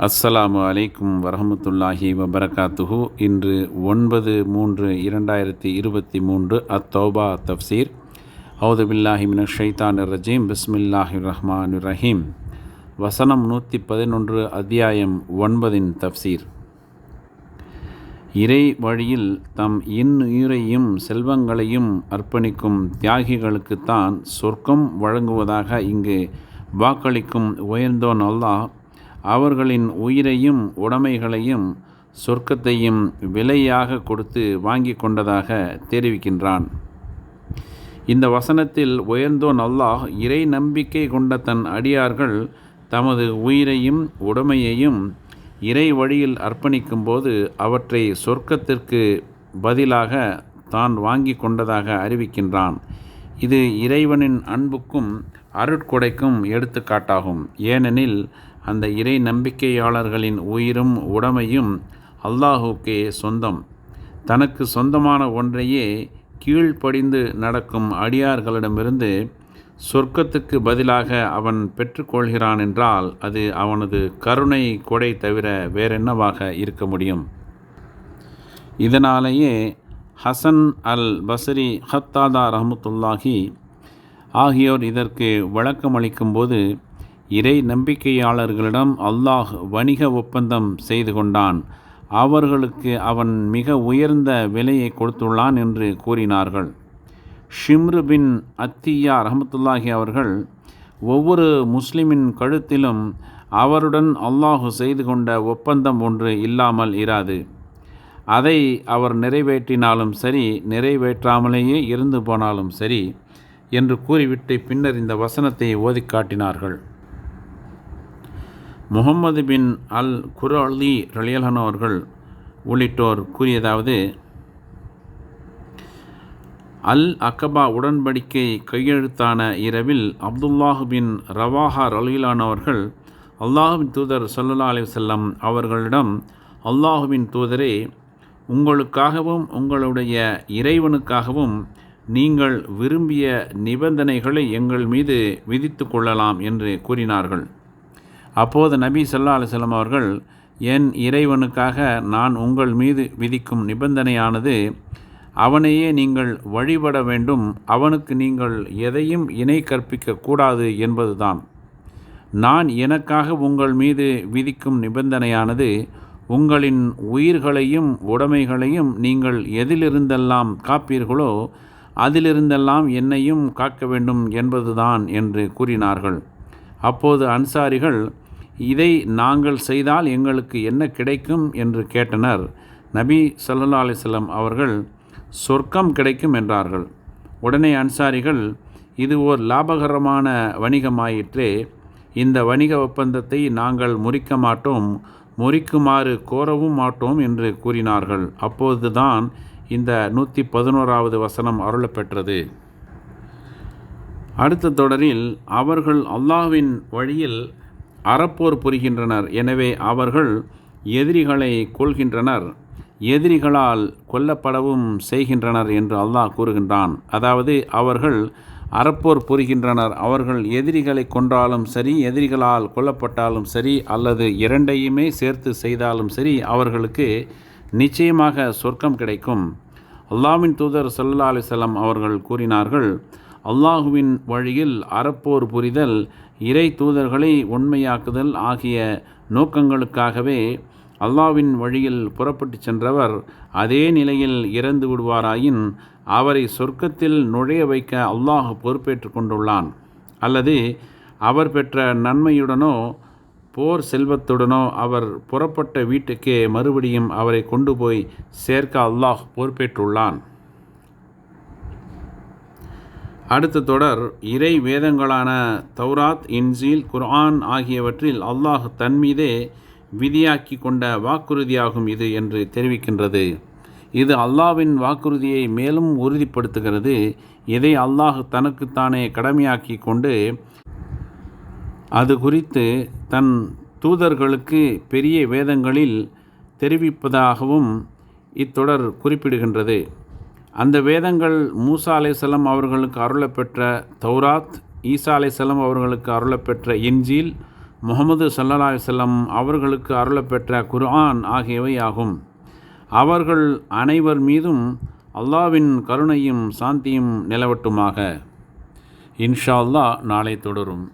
அஸ்ஸலாமு அலைக்கும் வரஹ்மத்துல்லாஹி வபரகாத்துஹு. இன்று 9/3/2023 அத்தௌபா தஃப்சீர். அவுது பில்லாஹி மினஷ் ஷைத்தானிர் ரஜீம். பிஸ்மில்லாஹிர் ரஹ்மானிர் ரஹீம். வசனம் 111, அத்தியாயம் 9 தஃப்சீர். இறை வழியில் தம் இன்னுயிரையும் செல்வங்களையும் அர்ப்பணிக்கும் தியாகிகளுக்குத்தான் சொர்க்கம் வழங்குவதாக இங்கு வாக்களிக்கும் உயர்ந்தோன் அல்லாஹ் அவர்களின் உயிரையும் உடைமைகளையும் சொர்க்கத்தையும் விலையாக கொடுத்து வாங்கி கொண்டதாக தெரிவிக்கின்றான். இந்த வசனத்தில் உயர்ந்தோன் அல்லாஹ் இறை நம்பிக்கை கொண்ட தன் அடியார்கள் தமது உயிரையும் உடைமையையும் இறை வழியில் அர்ப்பணிக்கும் போது அவற்றை சொர்க்கத்திற்கு பதிலாக தான் வாங்கி கொண்டதாக அறிவிக்கின்றான். இது இறைவனின் அன்புக்கும் அருட்கொடைக்கும் எடுத்துக்காட்டாகும். ஏனெனில் அந்த இறை நம்பிக்கையாளர்களின் உயிரும் உடைமையும் அல்லாஹுக்கே சொந்தம். தனக்கு சொந்தமான ஒன்றையே கீழ்ப்படிந்து நடக்கும் அடியார்களிடமிருந்து சொர்க்கத்துக்கு பதிலாக அவன் பெற்றுக்கொள்கிறான் என்றால் அது அவனது கருணை கொடை தவிர வேறென்னவாக இருக்க முடியும்? இதனாலேயே ஹசன் அல் பஸ்ரி, ஹத்தாதா ரஹ்மத்துல்லாஹி ஆகியோர் இதற்கு விளக்கமளிக்கும்போது, இறை நம்பிக்கையாளர்களிடம் அல்லாஹ் வணிக ஒப்பந்தம் செய்து கொண்டான், அவர்களுக்கு அவன் மிக உயர்ந்த விலையை கொடுத்துள்ளான் என்று கூறினார்கள். ஷிம்ரு பின் அத்தியா ரஹ்மத்துல்லாஹி அவர்கள், ஒவ்வொரு முஸ்லிமின் கழுத்திலும் அவருடன் அல்லாஹ் செய்து கொண்ட ஒப்பந்தம் ஒன்று இல்லாமல் இராது. அதை அவர் நிறைவேற்றினாலும் சரி, நிறைவேற்றாமலேயே இருந்து போனாலும் சரி என்று கூறிவிட்டு பின்னர் இந்த வசனத்தை ஓதி காட்டினார்கள். முஹம்மது பின் அல் குர்அலி ரலியல்லாஹு அவர்கள் உள்ளிட்டோர் கூறியதாவது, அல் அக்கபா உடன்படிக்கை கையெழுத்தான இரவில் அப்துல்லாஹ் பின் ரவாஹா ரலியல்லாஹு அவர்கள் அல்லாஹுவின் தூதர் ஸல்லல்லாஹு அலைஹி வஸல்லம் அவர்களிடம், அல்லாஹுவின் தூதரே, உங்களுக்காகவும் உங்களுடைய இறைவனுக்காகவும் நீங்கள் விரும்பிய நிபந்தனைகளை எங்கள் மீது விதித்து கொள்ளலாம் என்று கூறினார்கள். அப்போது நபி ஸல்லல்லாஹு அலைஹி வஸல்லம் அவர்கள், என் இறைவனுக்காக நான் உங்கள் மீது விதிக்கும் நிபந்தனையானது, அவனையே நீங்கள் வழிபட வேண்டும், அவனுக்கு நீங்கள் எதையும் இணை கற்பிக்க கூடாது என்பதுதான். நான் எனக்காக உங்கள் மீது விதிக்கும் நிபந்தனையானது, உங்களின் உயிர்களையும் உடைமைகளையும் நீங்கள் எதிலிருந்தெல்லாம் காப்பீர்களோ அதிலிருந்தெல்லாம் என்னையும் காக்க வேண்டும் என்பதுதான் என்று கூறினார்கள். அப்போது அன்சாரிகள், இதை நாங்கள் செய்தால் எங்களுக்கு என்ன கிடைக்கும் என்று கேட்டனர். நபி ஸல்லல்லாஹு அலைஹி வஸல்லம் அவர்கள், சொர்க்கம் கிடைக்கும் என்றார்கள். உடனே அன்சாரிகள், இது ஓர் லாபகரமான வணிகமாயிற்றே, இந்த வணிக ஒப்பந்தத்தை நாங்கள் முறிக்க மாட்டோம், முறிக்குமாறு கோரவும் மாட்டோம் என்று கூறினார்கள். அப்போதுதான் இந்த 111வது வசனம் அருளப்பெற்றது. அடுத்த தொடரில், அவர்கள் அல்லாஹ்வின் வழியில் அறப்போர் புரிகின்றனர், எனவே அவர்கள் எதிரிகளை கொல்கின்றனர், எதிரிகளால் கொல்லப்படவும் செய்கின்றனர் என்று அல்லாஹ் கூறுகின்றான். அதாவது அவர்கள் அறப்போர் புரிகின்றனர், அவர்கள் எதிரிகளை கொன்றாலும் சரி, எதிரிகளால் கொல்லப்பட்டாலும் சரி, அல்லது இரண்டையுமே சேர்த்து செய்தாலும் சரி, அவர்களுக்கு நிச்சயமாக சொர்க்கம் கிடைக்கும். அல்லாஹ்வின் தூதர் ஸல்லல்லாஹு அலைஹி வஸல்லம் அவர்கள் கூறினார்கள், அல்லாஹுவின் வழியில் அறப்போர் புரிதல், இறை தூதர்களை உண்மையாக்குதல் ஆகிய நோக்கங்களுக்காகவே அல்லாஹ்வின் வழியில் புறப்பட்டு சென்றவர் அதே நிலையில் இறந்து விடுவாராயின் அவரை சொர்க்கத்தில் நுழைய வைக்க அல்லாஹ் பொறுப்பேற்று கொண்டுள்ளான். அல்லது அவர் பெற்ற நன்மையுடனோ போர் செல்வத்துடனோ அவர் புறப்பட்ட வீட்டுக்கே மறுபடியும் அவரை கொண்டு போய் சேர்க்க அல்லாஹ் பொறுப்பேற்றுள்ளான். அடுத்த தொடர், இறை வேதங்களான தௌராத், இன்ஜீல், குர்ஆன் ஆகியவற்றில் அல்லாஹ் தன்மீதே விதியாக்கி கொண்ட வாக்குறுதியாகும் இது என்று தெரிவிக்கின்றது. இது அல்லாஹ்வின் வாக்குறுதியை மேலும் உறுதிப்படுத்துகிறது. இதை அல்லாஹ் தனக்குத்தானே கடமையாக்கி கொண்டு அது குறித்து தன் தூதர்களுக்கு பெரிய வேதங்களில் தெரிவிப்பதாகவும் இத்தொடர் குறிப்பிடுகின்றது. அந்த வேதங்கள் மூசா அலைஹிஸ்ஸலாம் அவர்களுக்கு அருளப்பெற்ற தௌராத், ஈசா அலைஹிஸ்ஸலாம் அவர்களுக்கு அருளப்பெற்ற இன்ஜீல், முஹம்மது ஸல்லல்லாஹு அலைஹி வஸல்லம் அவர்களுக்கு அருளப்பெற்ற குர்ஆன் ஆகியவை ஆகும். அவர்கள் அனைவர் மீதும் அல்லாஹ்வின் கருணையும் சாந்தியும் நிலவட்டுமாக. இன்ஷா அல்லாஹ் நாளை தொடரும்.